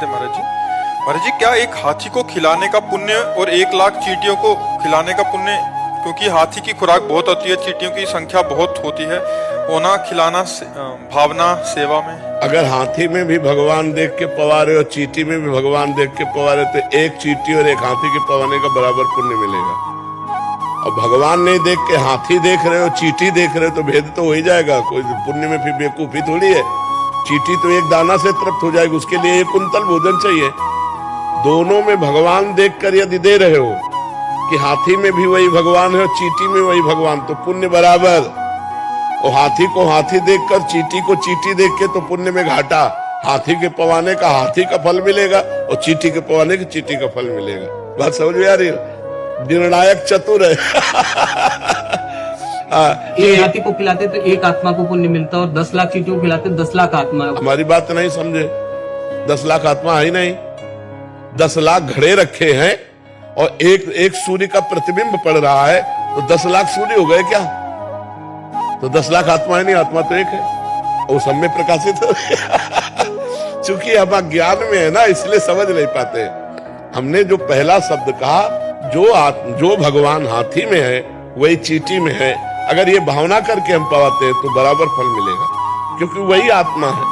राधे महाराज जी। महाराज जी, क्या एक हाथी को खिलाने का पुण्य और 1 लाख चींटियों को खिलाने का पुण्य, क्योंकि हाथी की खुराक बहुत होती है, चींटियों की संख्या बहुत होती है, होना खिलाना भावना सेवा में? अगर हाथी में भी भगवान देख के पवारे और चींटी में भी भगवान देख के पवारे तो एक चींटी और एक हाथी के पवाने का बराबर पुण्य मिलेगा। और भगवान नहीं देख के हाथी देख रहे हो, चींटी देख रहे हो तो भेद तो हो ही जाएगा। कोई पुण्य में फिर बेवकूफी थोड़ी है। चींटी तो एक दाना से तृप्त हो जाएगी, उसके लिए 1 कुंतल भोजन चाहिए। दोनों में भगवान देखकर यदि दे रहे हो कि हाथी में भी वही भगवान है और चींटी में वही भगवान, तो पुण्य बराबर। और हाथी को हाथी देखकर चींटी को चींटी देख के तो पुण्य में घाटा। हाथी के पवाने का हाथी का फल मिलेगा और चींटी के पवाने के चींटी का फल मिलेगा। बात समझ में आ रही है? निर्णायक चतुर है। एक हाथी को खिलाते तो 1 आत्मा को पुण्य मिलता और 10 लाख चींटियों को खिलाते 10 लाख आत्मा। हमारी बात नहीं समझे। 10 लाख आत्मा है ही नहीं। 10 लाख घड़े रखे हैं और एक सूर्य का प्रतिबिंब पड़ रहा है, तो 10 लाख सूर्य हो गए क्या? तो 10 लाख आत्मा है नहीं, आत्मा तो एक है, वो सब में प्रकाशित है। चूंकि हम अज्ञान में है ना, इसलिए समझ नहीं पाते। हमने जो पहला शब्द कहा, जो भगवान हाथी में है वही चींटी में है, अगर ये भावना करके हम पाते हैं तो बराबर फल मिलेगा, क्योंकि वही आत्मा है।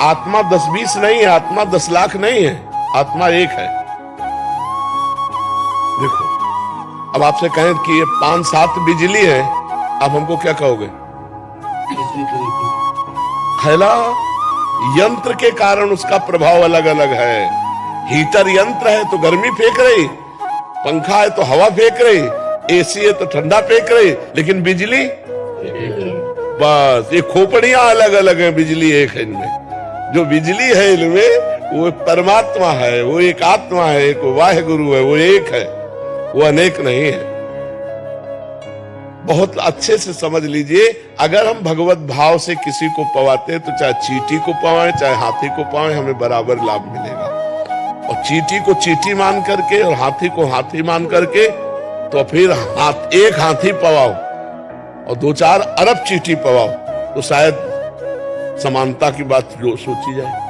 आत्मा 10-20 नहीं है, आत्मा 10 लाख नहीं है, आत्मा एक है। देखो, अब आपसे कहें कि ये 5-7 बिजली है, आप हमको क्या कहोगे? खैला यंत्र के कारण उसका प्रभाव अलग अलग है। हीटर यंत्र है तो गर्मी फेंक रही, पंखा है तो हवा फेंक रही, एसी है तो ठंडा फेंक रही, लेकिन बिजली बस। ये खोपड़ियां अलग अलग है, बिजली एक है इनमें। जो बिजली है इनमें वो परमात्मा है, वो एक आत्मा है, एक वाहे गुरु है, वो एक है, वो अनेक नहीं है। बहुत अच्छे से समझ लीजिए, अगर हम भगवत भाव से किसी को पवाते तो चाहे चींटी को पवाएं चाहे हाथी को पवाएं, हमें बराबर लाभ मिलेगा। और चींटी को चींटी मान करके और हाथी को हाथी मान करके, तो फिर एक हाथी पवाओ और 2-4 अरब चींटी पवाओ, तो शायद समानता की बात जो सोची जाए।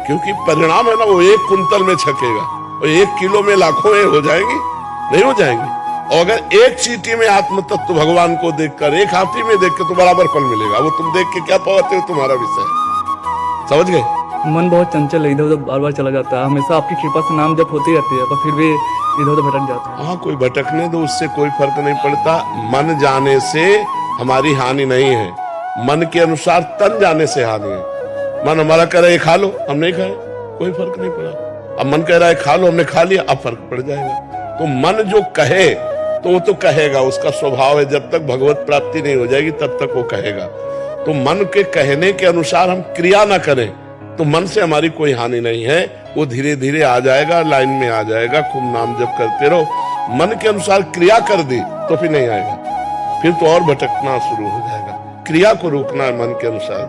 क्योंकि परिणाम है ना, वो 1 कुंतल में छकेगा और 1 किलो में लाखों हो जाएंगी, नहीं हो जाएंगी। और अगर एक चींटी में आत्म तत्व भगवान को देखकर, एक हाथी में देख के, तो बराबर फल मिलेगा। वो तुम देख के क्या पाते हो, तुम्हारा विषय है। समझ गए? मन बहुत चंचल है, इधर उधर बार बार चला जाता है। हमेशा आपकी कृपा से नाम जप होती रहती है, पर फिर भी इधर उधर भटक जाता है। हाँ, कोई भटकने दो, उससे कोई फर्क नहीं पड़ता। मन जाने से हमारी हानि नहीं है, मन के अनुसार तन जाने से हानि है। मन हमारा कह रहा है खा लो, हम नहीं खाए, कोई फर्क नहीं पड़ा। अब मन कह रहा है खा लो, हमने खा लिया, अब फर्क पड़ जाएगा। तो मन जो कहे तो वो तो कहेगा, उसका स्वभाव है। जब तक भगवत प्राप्ति नहीं हो जाएगी तब तक वो कहेगा। तो मन के कहने के अनुसार हम क्रिया ना करें तो मन से हमारी कोई हानि नहीं है। वो धीरे धीरे आ जाएगा, लाइन में आ जाएगा। खूब नाम जप करते रहो। मन के अनुसार क्रिया कर दी तो फिर नहीं आएगा, फिर तो और भटकना शुरू हो जाएगा। क्रिया को रोकना है मन के अनुसार।